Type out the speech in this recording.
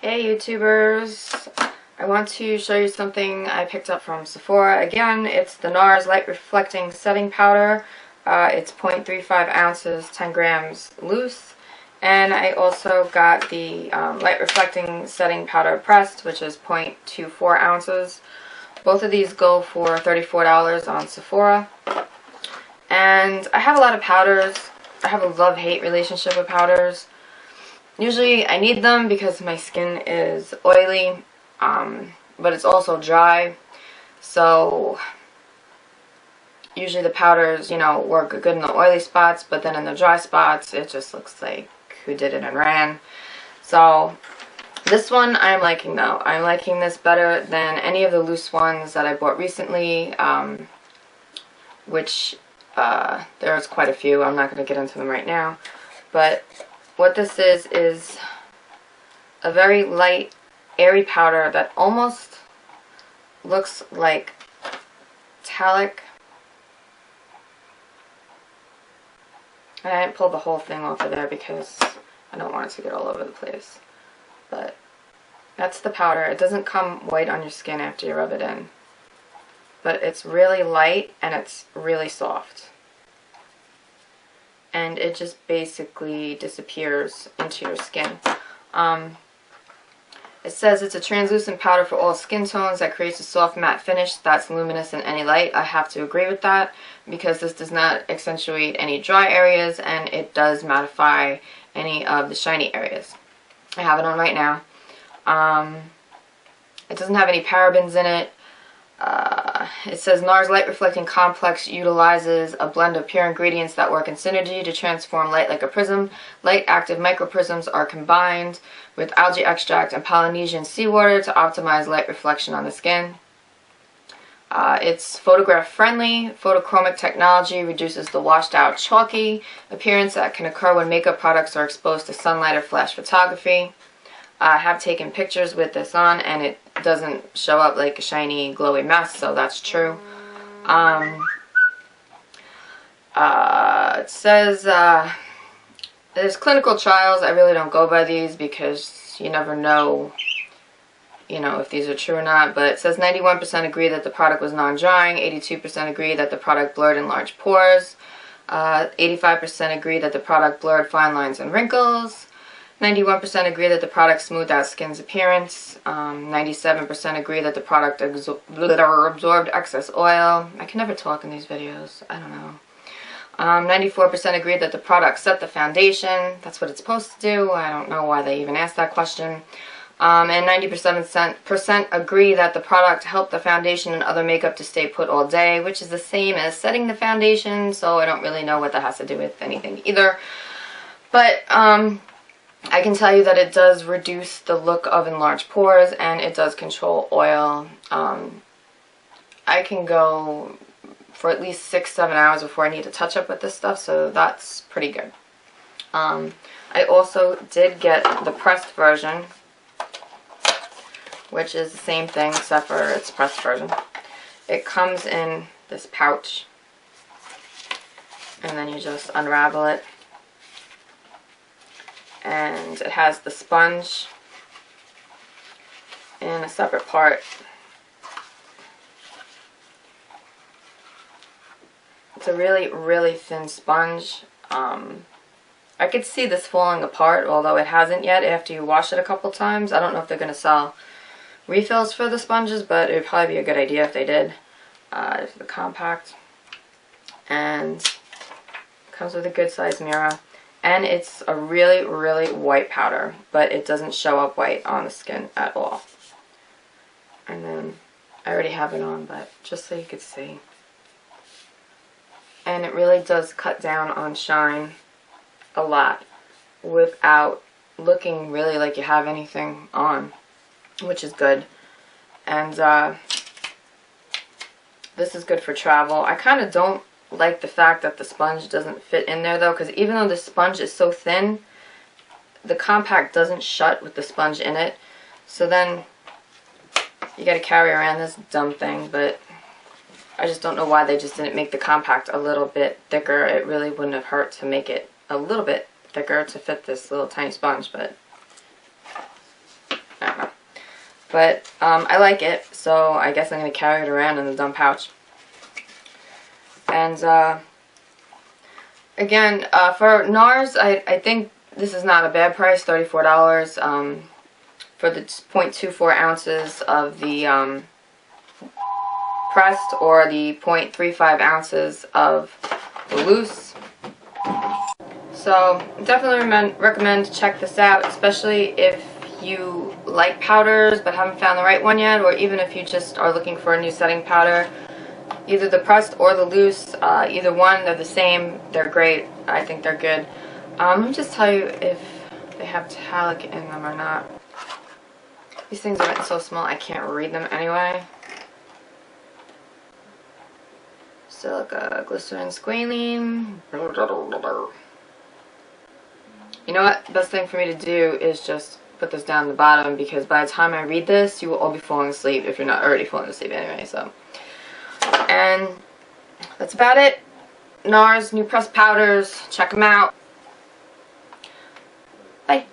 Hey YouTubers! I want to show you something I picked up from Sephora. Again, it's the NARS Light Reflecting Setting Powder. It's 0.35 ounces, 10 grams loose. And I also got the Light Reflecting Setting Powder pressed, which is 0.24 ounces. Both of these go for $34 on Sephora. And I have a lot of powders. I have a love-hate relationship with powders. Usually I need them because my skin is oily, but it's also dry. So usually the powders, work good in the oily spots, but then in the dry spots, it just looks like who did it and ran. So this one I'm liking though. I'm liking this better than any of the loose ones that I bought recently, which there's quite a few. I'm not going to get into them right now. But what this is a very light, airy powder that almost looks like talc. And I didn't pull the whole thing off of there because I don't want it to get all over the place. But that's the powder. It doesn't come white on your skin after you rub it in. But it's really light and it's really soft. And it just basically disappears into your skin. It says it's a translucent powder for all skin tones that creates a soft matte finish that's luminous in any light. I have to agree with that because this does not accentuate any dry areas and it does mattify any of the shiny areas. I have it on right now. It doesn't have any parabens in it. It says NARS Light Reflecting Complex utilizes a blend of pure ingredients that work in synergy to transform light like a prism. Light active microprisms are combined with algae extract and Polynesian seawater to optimize light reflection on the skin. It's photograph friendly. Photochromic Technology reduces the washed out chalky appearance that can occur when makeup products are exposed to sunlight or flash photography. I have taken pictures with this on and it doesn't show up like a shiny glowy mess, so that's true. It says there's clinical trials. I really don't go by these because you never know, if these are true or not, but it says 91% agree that the product was non-drying, 82% agree that the product blurred enlarged pores, 85% agree that the product blurred fine lines and wrinkles, 91% agree that the product smoothed out skin's appearance. 97% agree that the product absorbed excess oil. I can never talk in these videos. I don't know. 94% agree that the product set the foundation. That's what it's supposed to do. I don't know why they even asked that question. And 97% agree that the product helped the foundation and other makeup to stay put all day, which is the same as setting the foundation, so I don't really know what that has to do with anything either. But, I can tell you that it does reduce the look of enlarged pores and it does control oil. I can go for at least 6-7 hours before I need to touch up with this stuff, so that's pretty good. I also did get the pressed version, which is the same thing except for its pressed version. It comes in this pouch and then you just unravel it. And it has the sponge in a separate part. It's a really, really thin sponge. I could see this falling apart, although it hasn't yet after you wash it a couple times. I don't know if they're going to sell refills for the sponges, but it would probably be a good idea if they did. It's the compact. And comes with a good sized mirror. And it's a really, really white powder, but it doesn't show up white on the skin at all. And then, I already have it on, but just so you could see. And it really does cut down on shine a lot without looking really like you have anything on, which is good. And this is good for travel. I kind of don't like the fact that the sponge doesn't fit in there though, because even though the sponge is so thin, the compact doesn't shut with the sponge in it. So then you got to carry around this dumb thing, but I just don't know why they just didn't make the compact a little bit thicker. It really wouldn't have hurt to make it a little bit thicker to fit this little tiny sponge, but But I like it, so I guess I'm going to carry it around in the dumb pouch. And again, for NARS, I think this is not a bad price, $34 for the 0.24 ounces of the pressed or the 0.35 ounces of the loose. So definitely recommend to check this out, especially if you like powders but haven't found the right one yet, or even if you just are looking for a new setting powder. Either the pressed or the loose, either one, they're the same, they're great, I think they're good. Let me just tell you if they have talc in them or not. These things are written so small I can't read them anyway. Silica, glycerin, squalene. You know what? The best thing for me to do is just put this down the bottom, because by the time I read this, you will all be falling asleep if you're not already falling asleep anyway. So, and that's about it. NARS, new pressed powders. Check them out. Bye.